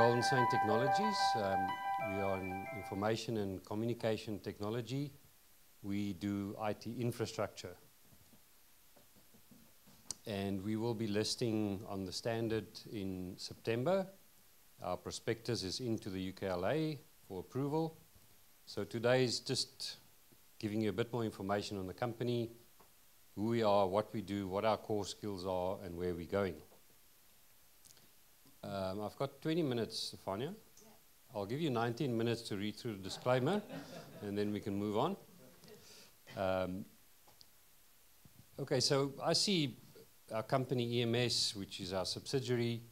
Golden Saint Technologies. We are in information and communication technology. We do IT infrastructure. And we will be listing on the standard in September. Our prospectus is into the UKLA for approval. So today is just giving you a bit more information on the company, who we are, what we do, what our core skills are, and where we're going. I've got 20 minutes, Stefania. Yeah. I'll give you 19 minutes to read through the disclaimer, and then we can move on. Okay, so I see our company EMS, which is our subsidiary,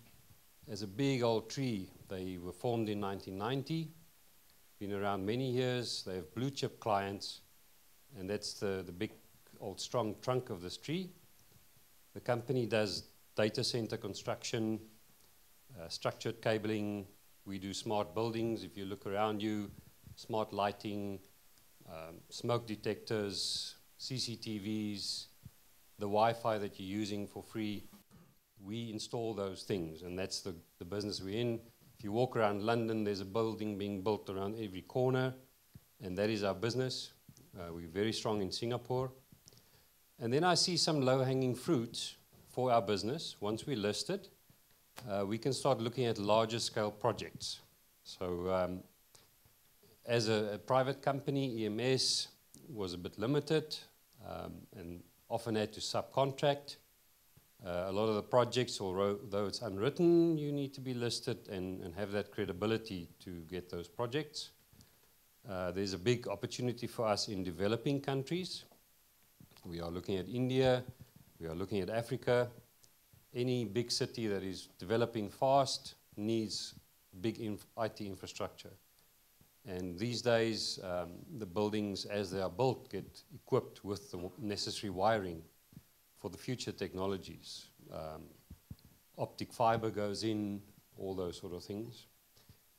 as a big old tree. They were formed in 1990, been around many years. They have blue chip clients, and that's the big old strong trunk of this tree. The company does data center construction, structured cabling. We do smart buildings. If you look around you, smart lighting, smoke detectors, CCTVs, the Wi-Fi that you're using for free. We install those things, and that's the business we're in. If you walk around London, there's a building being built around every corner, and that is our business. We're very strong in Singapore. And then I see some low-hanging fruits for our business. Once we're listed, we can start looking at larger scale projects. So as a private company, EMS was a bit limited and often had to subcontract. A lot of the projects, although it's unwritten, you need to be listed and have that credibility to get those projects. There's a big opportunity for us in developing countries. We are looking at India, we are looking at Africa. Any big city that is developing fast needs big IT infrastructure. And these days, the buildings, as they are built, get equipped with the necessary wiring for the future technologies. Optic fiber goes in, all those sort of things.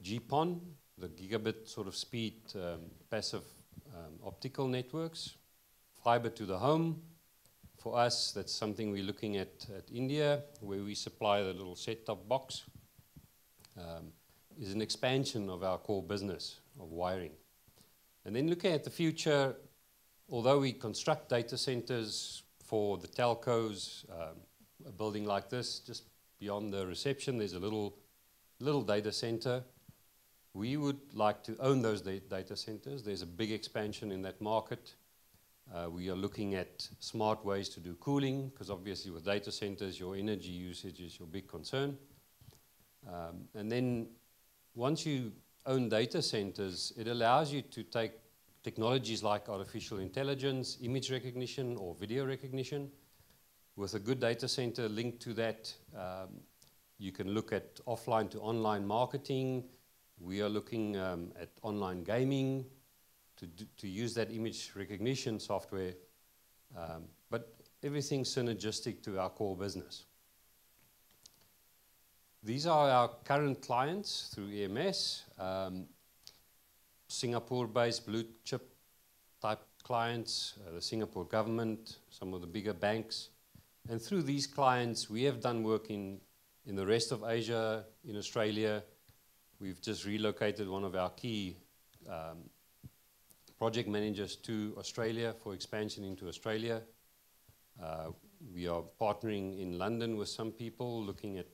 GPON, the gigabit sort of speed, passive optical networks. Fiber to the home. For us, that's something we're looking at India, where we supply the little set-top box. Is an expansion of our core business of wiring. And then looking at the future, although we construct data centers for the telcos, a building like this, just beyond the reception, there's a little data center. We would like to own those data centers. There's a big expansion in that market. We are looking at smart ways to do cooling, because obviously with data centers, your energy usage is your big concern. And then once you own data centers, it allows you to take technologies like artificial intelligence, image recognition, or video recognition. With a good data center linked to that, you can look at offline to online marketing. We are looking at online gaming, to use that image recognition software, but everything synergistic to our core business. These are our current clients through EMS, Singapore-based blue chip type clients, the Singapore government, some of the bigger banks. And through these clients, we have done work in the rest of Asia, in Australia. We've just relocated one of our key project managers to Australia for expansion into Australia. We are partnering in London with some people looking at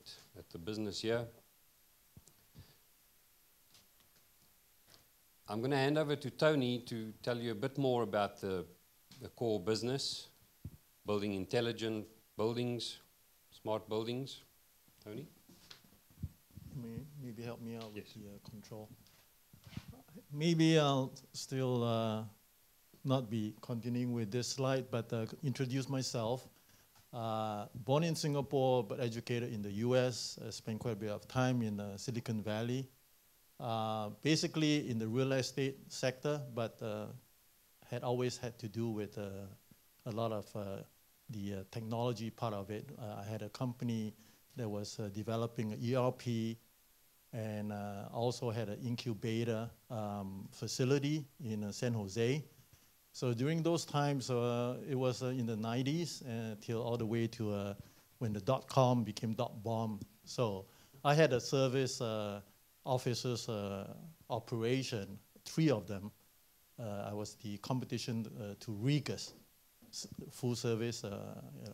the business here. I'm going to hand over to Tony to tell you a bit more about the core business, building intelligent buildings, smart buildings. Tony? Maybe help me out with the control. Maybe I'll still not be continuing with this slide, but introduce myself. Born in Singapore, but educated in the US. Spent quite a bit of time in Silicon Valley. Basically in the real estate sector, but had always had to do with a lot of the technology part of it. I had a company that was developing an ERP, and also had an incubator facility in San Jose. So during those times, it was in the 90s till all the way to when the .com became .bomb. So I had a service offices operation, 3 of them, I was the competition to Regus, full service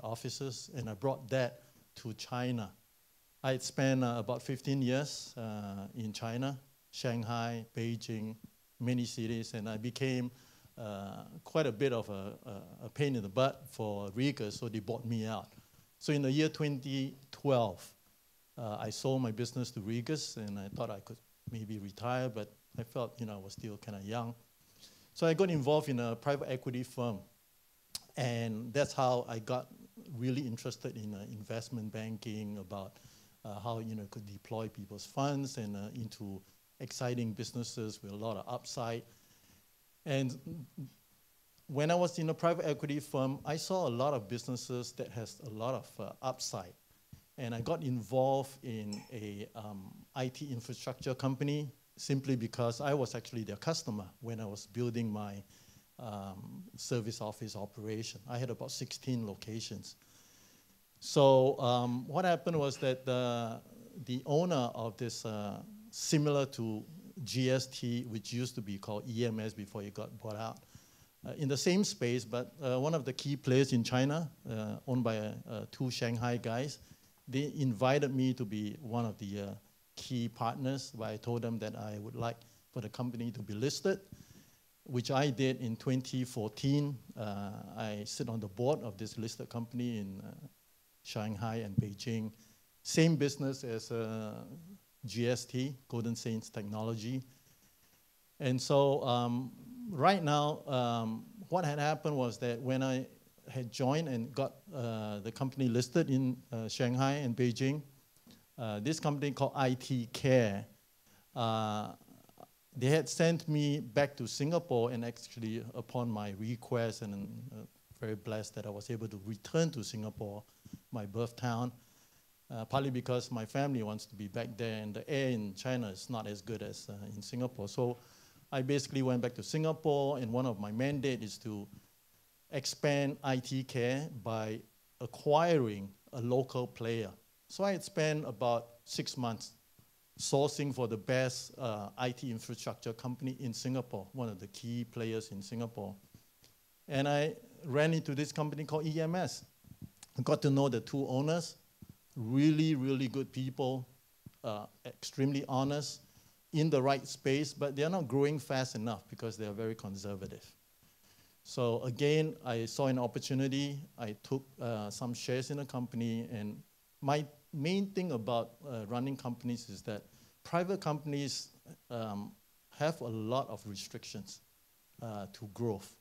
offices, and I brought that to China. I had spent about 15 years in China, Shanghai, Beijing, many cities, and I became quite a bit of a pain in the butt for Regus, so they bought me out. So in the year 2012, I sold my business to Regus, and I thought I could maybe retire, but I felt I was still kind of young. So I got involved in a private equity firm, and that's how I got really interested in investment banking, about how could deploy people's funds and into exciting businesses with a lot of upside. And when I was in a private equity firm, I saw a lot of businesses that has a lot of upside. And I got involved in a IT infrastructure company simply because I was actually their customer when I was building my service office operation. I had about 16 locations. So what happened was that the owner of this, similar to GST, which used to be called EMS before it got bought out, in the same space, but one of the key players in China, owned by 2 Shanghai guys, they invited me to be one of the key partners, where I told them that I would like for the company to be listed, which I did in 2014. I sit on the board of this listed company in Shanghai and Beijing. Same business as GST, Golden Saints Technology. And so right now, what had happened was that when I had joined and got the company listed in Shanghai and Beijing, this company called IT Care, they had sent me back to Singapore, and actually upon my request, and I'm very blessed that I was able to return to Singapore, my birth town, partly because my family wants to be back there, and the air in China is not as good as in Singapore. So I basically went back to Singapore, and one of my mandates is to expand IT Care by acquiring a local player. So I had spent about 6 months sourcing for the best IT infrastructure company in Singapore, one of the key players in Singapore. And I ran into this company called EMS. I got to know the 2 owners, really, really good people, extremely honest, in the right space, but they're not growing fast enough because they're very conservative. So again, I saw an opportunity. I took some shares in the company, and my main thing about running companies is that private companies have a lot of restrictions to growth.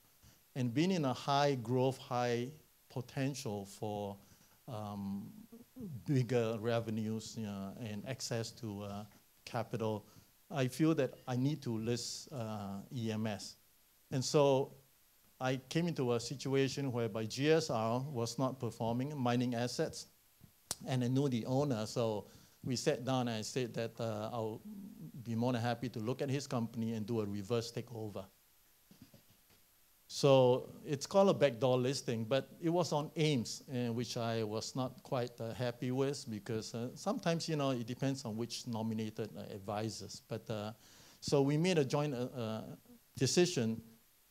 And being in a high growth, high potential for bigger revenues and access to capital, I feel that I need to list EMS. And so I came into a situation whereby GSR was not performing mining assets, and I knew the owner, so we sat down and I said that I'll be more than happy to look at his company and do a reverse takeover. So it's called a backdoor listing, but it was on AIMS, which I was not quite happy with, because sometimes, it depends on which nominated advisors. But so we made a joint decision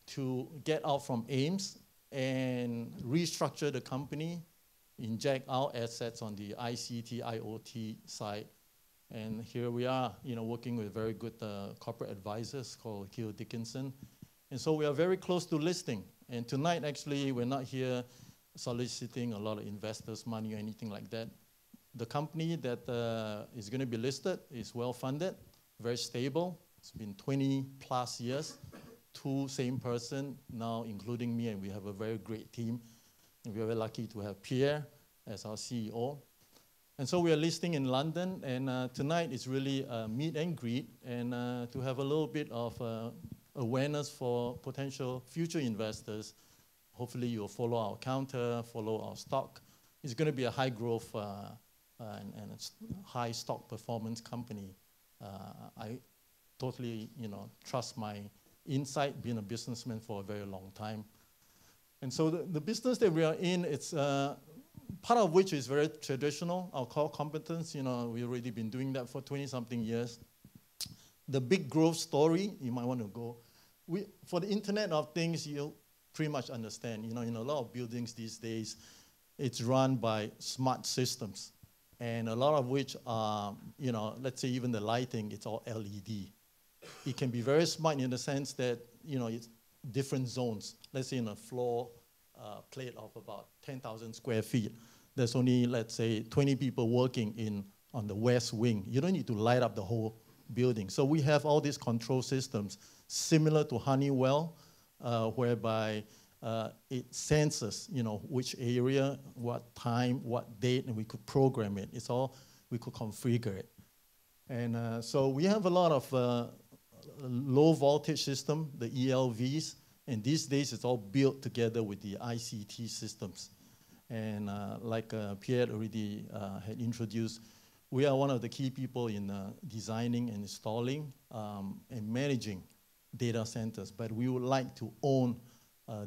to get out from AIMS and restructure the company, inject our assets on the ICT, IoT side. And here we are, working with very good corporate advisors called Hill Dickinson. And so we are very close to listing. And tonight, actually, we're not here soliciting a lot of investors' money or anything like that. The company that is going to be listed is well-funded, very stable. It's been 20 plus years, 2 same person now, including me, and we have a very great team. And we are very lucky to have Pierre as our CEO. And so we are listing in London, and tonight is really a meet and greet, and to have a little bit of awareness for potential future investors. Hopefully you'll follow our counter, follow our stock. It's going to be a high growth and high stock performance company. I totally trust my insight, being a businessman for a very long time. And so the business that we are in, it's part of which is very traditional, our core competence. We've already been doing that for 20-something years. The big growth story, you might want to go. For the Internet of Things, you pretty much understand. You know, in a lot of buildings these days, it's run by smart systems. And a lot of which are, you know, let's say even the lighting, it's all LED. It can be very smart in the sense that, you know, it's different zones. Let's say in a floor plate of about 10,000 square feet, there's only, let's say, 20 people working on the west wing. You don't need to light up the whole building. So we have all these control systems similar to Honeywell, whereby it senses, you know, which area, what time, what date, and we could program it. It's all, we could configure it. And so we have a lot of low voltage system, the ELVs, and these days it's all built together with the ICT systems. And like Pierre already had introduced, we are one of the key people in designing and installing and managing data centers, but we would like to own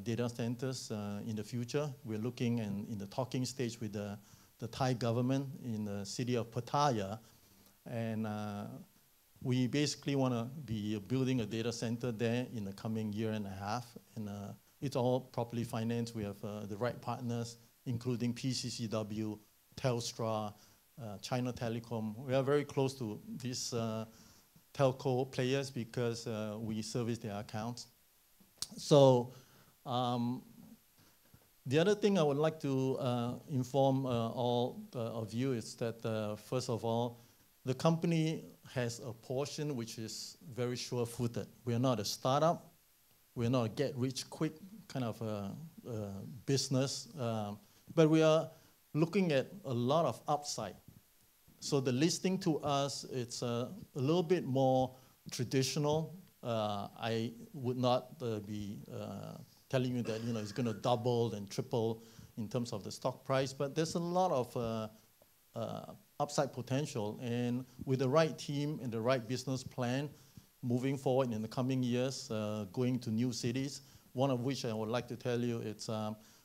data centers in the future. We're looking in the talking stage with the Thai government in the city of Pattaya, and we basically want to be building a data center there in the coming year and a half, and it's all properly financed. We have the right partners, including PCCW, Telstra, China Telecom. We are very close to these telco players because we service their accounts. So the other thing I would like to inform all of you is that, first of all, the company has a portion which is very sure-footed. We are not a startup. We're not a get-rich-quick kind of business. But we are looking at a lot of upside. So the listing to us, it's a little bit more traditional. I would not be telling you that, you know, it's going to double and triple in terms of the stock price, but there's a lot of upside potential. And with the right team and the right business plan, moving forward in the coming years, going to new cities, one of which I would like to tell you, it's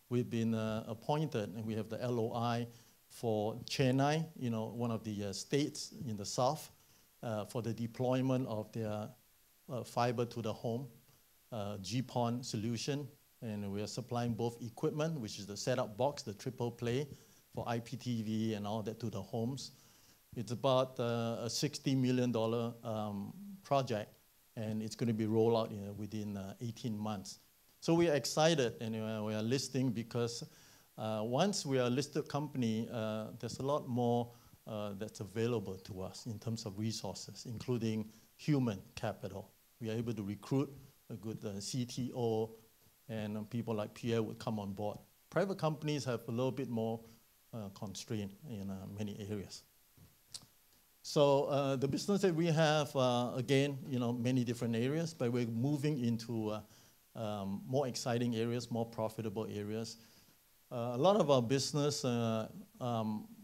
we've been appointed, and we have the LOI for Chennai, you know, one of the states in the south, for the deployment of their fiber to the home GPON solution. And we are supplying both equipment, which is the setup box, the triple play for IPTV and all that to the homes. It's about a $60 million project, and it's going to be rolled out within 18 months. So we are excited, and we are listing because once we are a listed company, there's a lot more that's available to us in terms of resources, including human capital. We are able to recruit a good CTO, and people like Pierre would come on board. Private companies have a little bit more constraint in many areas. So the business that we have, again, you know, many different areas, but we're moving into more exciting areas, more profitable areas. A lot of our business,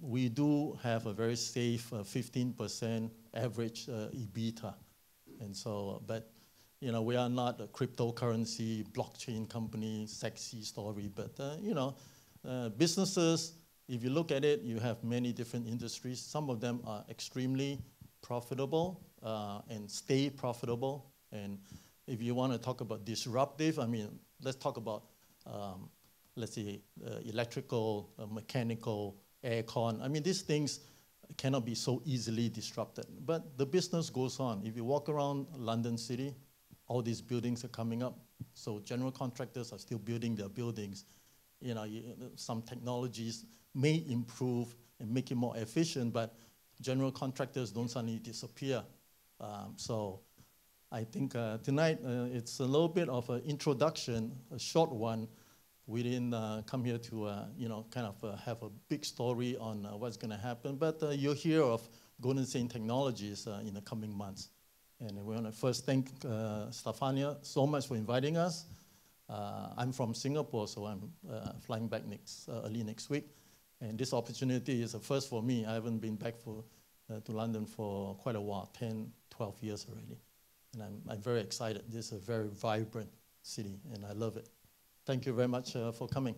we do have a very safe 15% average EBITDA. And so, but, you know, we are not a cryptocurrency, blockchain company, sexy story, but, you know, businesses, if you look at it, you have many different industries. Some of them are extremely profitable and stay profitable. And if you want to talk about disruptive, I mean, let's talk about, let's say, electrical, mechanical, aircon. I mean, these things cannot be so easily disrupted. But the business goes on. If you walk around London City, all these buildings are coming up. So general contractors are still building their buildings. You know, some technologies may improve and make it more efficient, but general contractors don't suddenly disappear. So I think tonight it's a little bit of an introduction, a short one. We didn't come here to, you know, kind of have a big story on what's going to happen, but you'll hear of Golden State Technologies in the coming months. And we want to first thank Stefania so much for inviting us. I'm from Singapore, so I'm flying back early next week. And this opportunity is a first for me. I haven't been back to London for quite a while, 10, 12 years already. And I'm very excited. This is a very vibrant city, and I love it. Thank you very much for coming.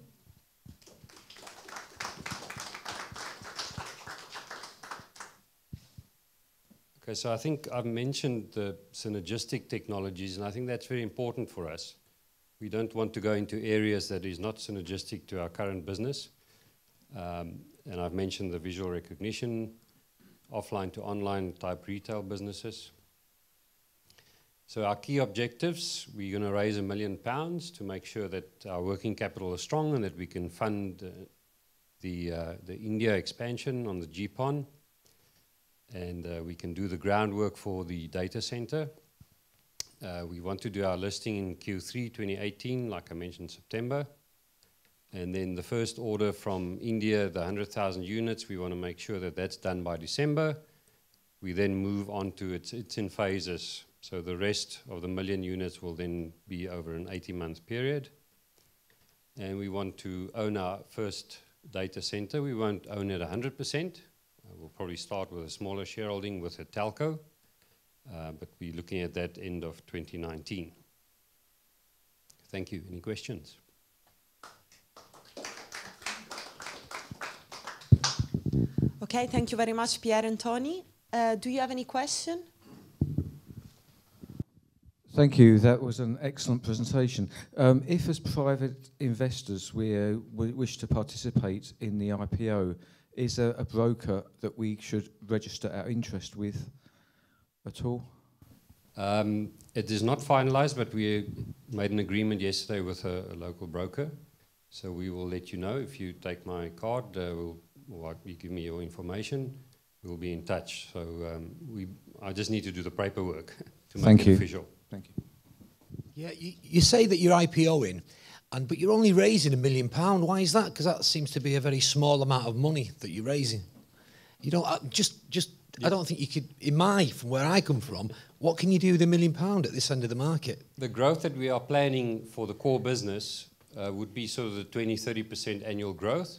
Okay, so I think I've mentioned the synergistic technologies, and I think that's very important for us. We don't want to go into areas that is not synergistic to our current business. And I've mentioned the visual recognition, offline to online type retail businesses. So our key objectives, we're going to raise £1 million to make sure that our working capital is strong and that we can fund the India expansion on the GPON. And we can do the groundwork for the data center. We want to do our listing in Q3 2018, like I mentioned, September. And then the first order from India, the 100,000 units, we want to make sure that that's done by December. We then move on to, it's in phases. So the rest of the 1 million units will then be over an 18-month period. And we want to own our first data center. We won't own it 100%. We'll probably start with a smaller shareholding with a telco, but we're looking at that end of 2019. Thank you. Any questions? Okay, thank you very much, Pierre and Tony. Do you have any question? Thank you. That was an excellent presentation. If, as private investors, we wish to participate in the IPO, is there a broker that we should register our interest with at all? It is not finalized, but we made an agreement yesterday with a local broker. So we will let you know. If you take my card, or you give me your information, we'll be in touch. So I just need to do the paperwork to make it official. Thank you. Yeah, you say that you're IPOing, but you're only raising £1 million. Why is that? Because that seems to be a very small amount of money that you're raising. You know, I don't think you could. From where I come from, what can you do with £1 million at this end of the market? The growth that we are planning for the core business would be sort of the 20-30% annual growth.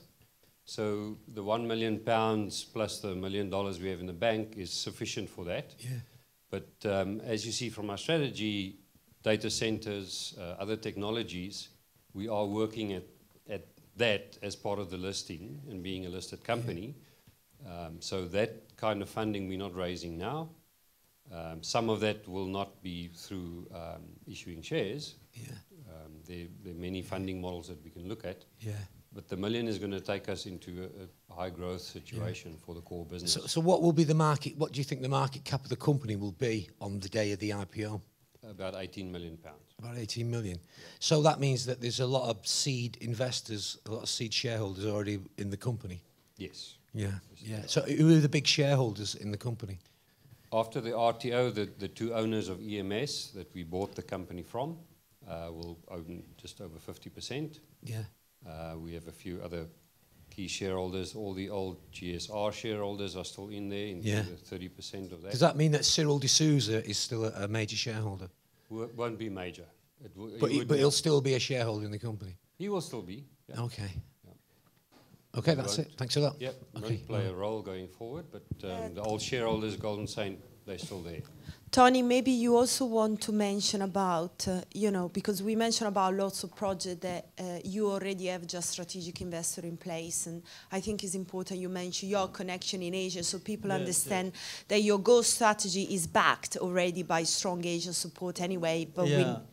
So the £1 million plus the $1 million we have in the bank is sufficient for that. Yeah. But as you see from our strategy, data centers, other technologies, we are working at that as part of the listing and being a listed company. Yeah. So that kind of funding we're not raising now. Some of that will not be through issuing shares. Yeah. There are many funding models that we can look at. Yeah. But the $1 million is going to take us into a high growth situation for the core business. So what will be the market? What do you think the market cap of the company will be on the day of the IPO? About £18 million. About 18 million. Yeah. So that means that there's a lot of seed investors, a lot of seed shareholders already in the company. Yes. Yeah. Yeah. So who are the big shareholders in the company? After the RTO, the two owners of EMS that we bought the company from will own just over 50%. Yeah. We have a few other key shareholders. All the old GSR shareholders are still in there, into the 30% of that. Does that mean that Cyril D'Souza is still a major shareholder? Won't be major. But he'll still be a shareholder in the company? He will still be. Yeah. Okay. Yeah. Okay, that's it. Thanks a lot. Yep, won't play a role going forward, but the old shareholders, Golden Saint, they're still there. Tony, maybe you also want to mention about, because we mentioned about lots of projects that you already have just strategic investor in place, and I think it's important you mention your connection in Asia so people understand that your growth strategy is backed already by strong Asian support anyway. But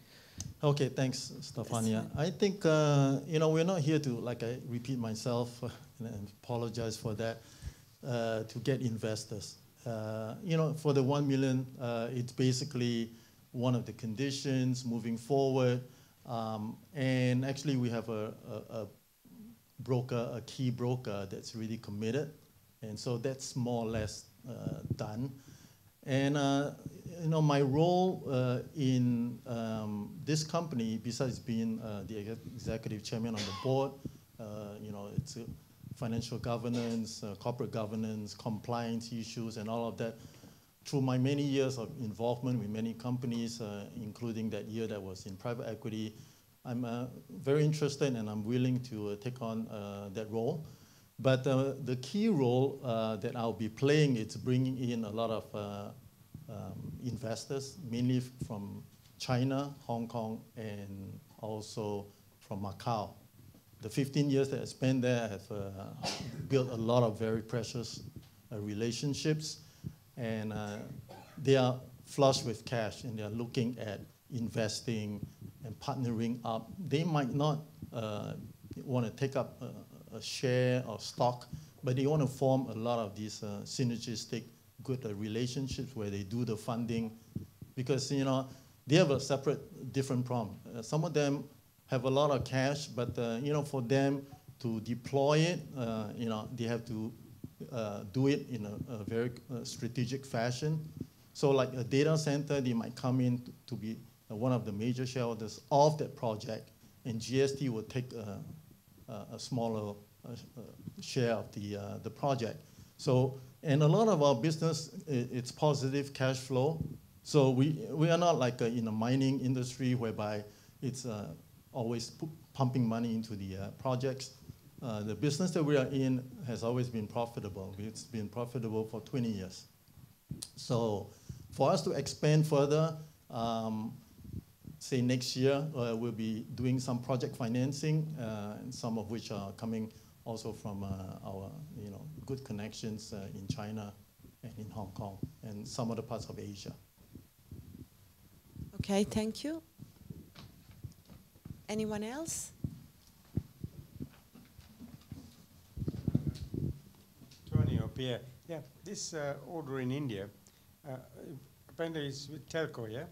okay, thanks, Stefania. I think, we're not here to, like I repeat myself, and apologize for that, to get investors. For the 1 million, it's basically one of the conditions moving forward. And actually, we have a broker, a key broker that's really committed. And so that's more or less done. And, my role in this company, besides being the executive chairman on the board, it's financial governance, corporate governance, compliance issues, and all of that. Through my many years of involvement with many companies, including that year that was in private equity, I'm very interested and I'm willing to take on that role. But the key role that I'll be playing is bringing in a lot of investors, mainly from China, Hong Kong, and also from Macau. The 15 years that I spent there, I have built a lot of very precious relationships. And they are flush with cash and they are looking at investing and partnering up. They might not want to take up a share or stock, but they want to form a lot of these synergistic good relationships where they do the funding, because they have a separate, different problem. Some of them have a lot of cash, but for them to deploy it, they have to do it in a very strategic fashion. So like a data center, they might come in to be one of the major shareholders of that project, and GST will take a smaller share of the project. So, and a lot of our business, it's positive cash flow. So we are not like in a mining industry whereby it's always pumping money into the projects. The business that we are in has always been profitable. It's been profitable for 20 years. So for us to expand further, say next year, we'll be doing some project financing, and some of which are coming also from our good connections in China and in Hong Kong and some other parts of Asia. Okay, thank you. Anyone else? Tony or Pierre. Yeah, this order in India, apparently it's with telco, yeah?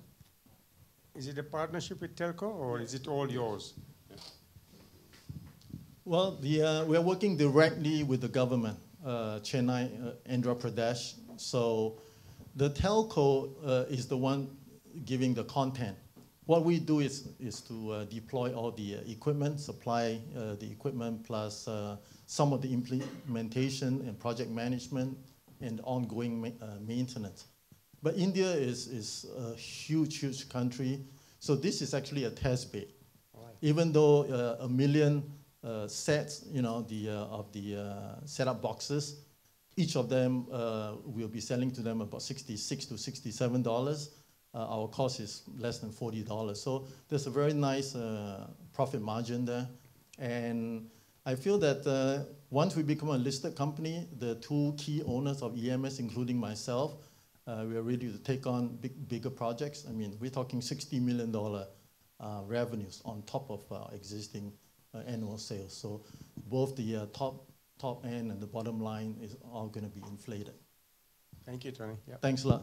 Is it a partnership with telco or is it all yours? Yeah. Well, we are working directly with the government, Chennai, Andhra Pradesh. So the telco is the one giving the content. What we do is to deploy all the equipment, supply the equipment, plus some of the implementation and project management and ongoing maintenance. But India is a huge, huge country. So this is actually a test bed. Right. Even though 1 million sets, of the setup boxes, each of them will be selling to them about $66 to $67. Our cost is less than $40. So there's a very nice profit margin there. And I feel that once we become a listed company, the two key owners of EMS, including myself, we are ready to take on bigger projects. I mean, we're talking $60 million revenues on top of our existing annual sales. So both the top end and the bottom line is all going to be inflated. Thank you, Tony. Yep. Thanks a lot.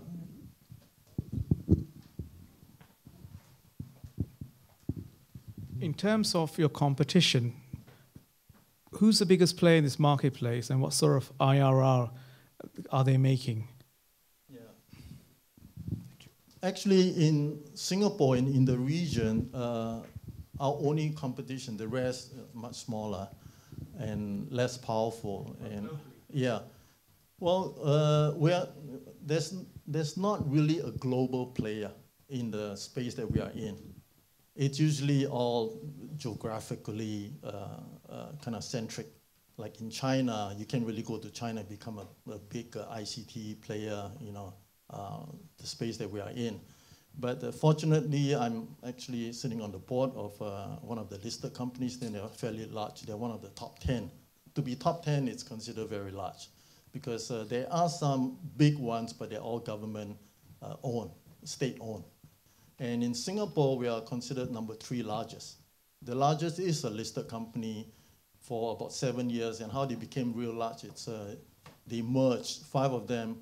In terms of your competition, who's the biggest player in this marketplace and what sort of IRR are they making? Yeah. Actually, in Singapore, in the region, our only competition, the rest much smaller and less powerful. And yeah, well, there's not really a global player in the space that we are in. It's usually all geographically kind of centric. Like in China, you can't really go to China and become a big ICT player, the space that we are in. But fortunately, I'm actually sitting on the board of one of the listed companies. Then they're fairly large. They're one of the top 10. To be top 10, it's considered very large because there are some big ones, but they're all government owned, state owned. And in Singapore, we are considered number 3 largest. The largest is a listed company for about 7 years. And how they became real large, it's they merged, 5 of them,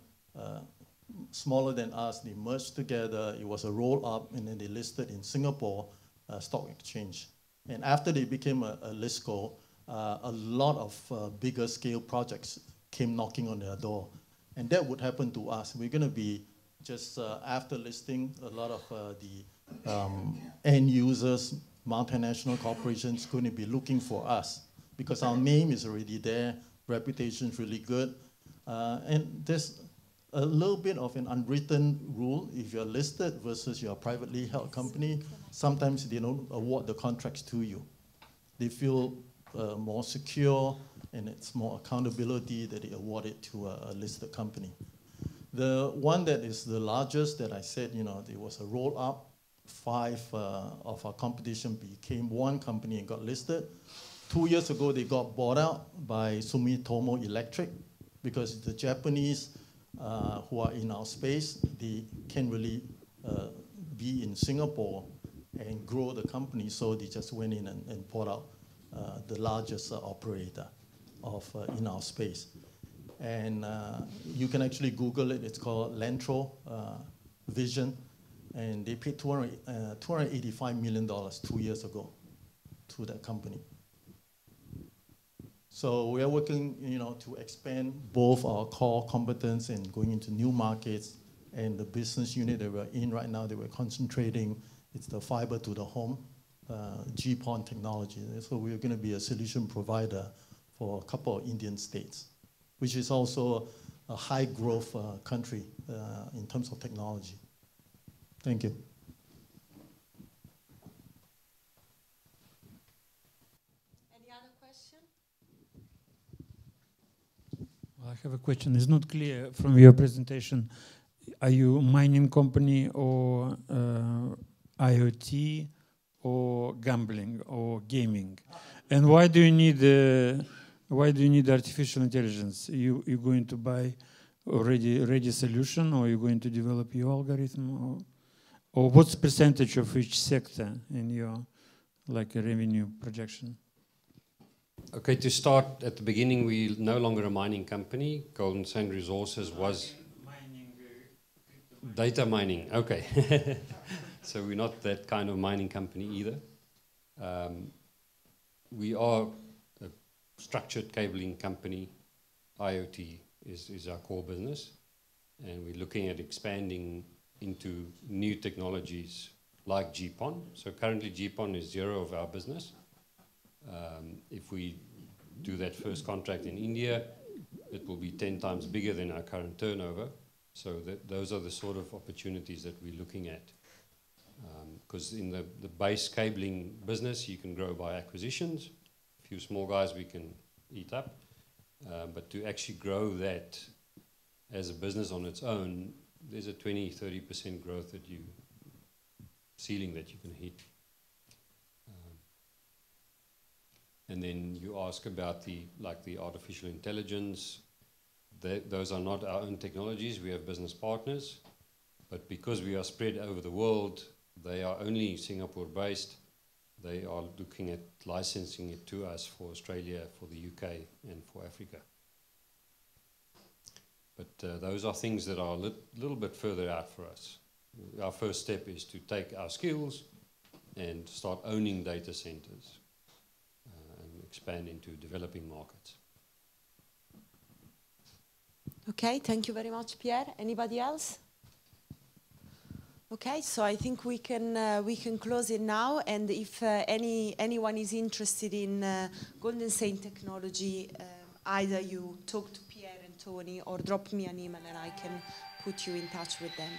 smaller than us, they merged together. It was a roll-up, and then they listed in Singapore Stock Exchange. And after they became a listco, a lot of bigger scale projects came knocking on their door. And that would happen to us. We're going to be just after listing, a lot of the end users, multinational corporations, going to be looking for us because our name is already there, reputation is really good. And there's a little bit of an unwritten rule. If you're listed versus you're a privately held company, sometimes they don't award the contracts to you. They feel more secure, and it's more accountability that they award it to a listed company. The one that is the largest that I said, there was a roll-up. 5 of our competition became one company and got listed. 2 years ago, they got bought out by Sumitomo Electric because the Japanese who are in our space, they can't really be in Singapore and grow the company, so they just went in and bought out the largest operator of in our space. And you can actually Google it. It's called Lantro Vision, and they paid $285 million 2 years ago to that company. So we are working, to expand both our core competence and going into new markets. And the business unit that we're in right now, that we're concentrating, it's the fiber to the home, GPON technology. So we're going to be a solution provider for a couple of Indian states, which is also a high growth country in terms of technology. Thank you. Any other question? Well, I have a question. It's not clear from your presentation. Are you a mining company or IoT or gambling or gaming? And why do you need artificial intelligence? You going to buy already ready solution, or you're going to develop your algorithm, or what's the percentage of each sector in your revenue projection? Okay, to start at the beginning, we're no longer a mining company. Golden Sand Resources was data mining. Okay, so we're not that kind of mining company either. We are a structured cabling company. IoT is our core business, and we're looking at expanding into new technologies like GPON. So currently GPON is zero of our business. If we do that first contract in India, it will be 10 times bigger than our current turnover. So those are the sort of opportunities that we're looking at. Because in the base cabling business, you can grow by acquisitions. A few small guys we can eat up. But to actually grow that as a business on its own, there's a 20-30% growth ceiling that you can hit. And then you ask about the artificial intelligence. Those are not our own technologies. We have business partners, but because we are spread over the world, they are only Singapore-based. They are looking at licensing it to us for Australia, for the UK, and for Africa. But those are things that are a little bit further out for us. Our first step is to take our skills and start owning data centers and expand into developing markets. Okay, thank you very much, Pierre. Anybody else? Okay, so I think we can close it now. And if anyone is interested in Golden Sand technology, either you talk to Pierre and Tony or drop me an email and I can put you in touch with them.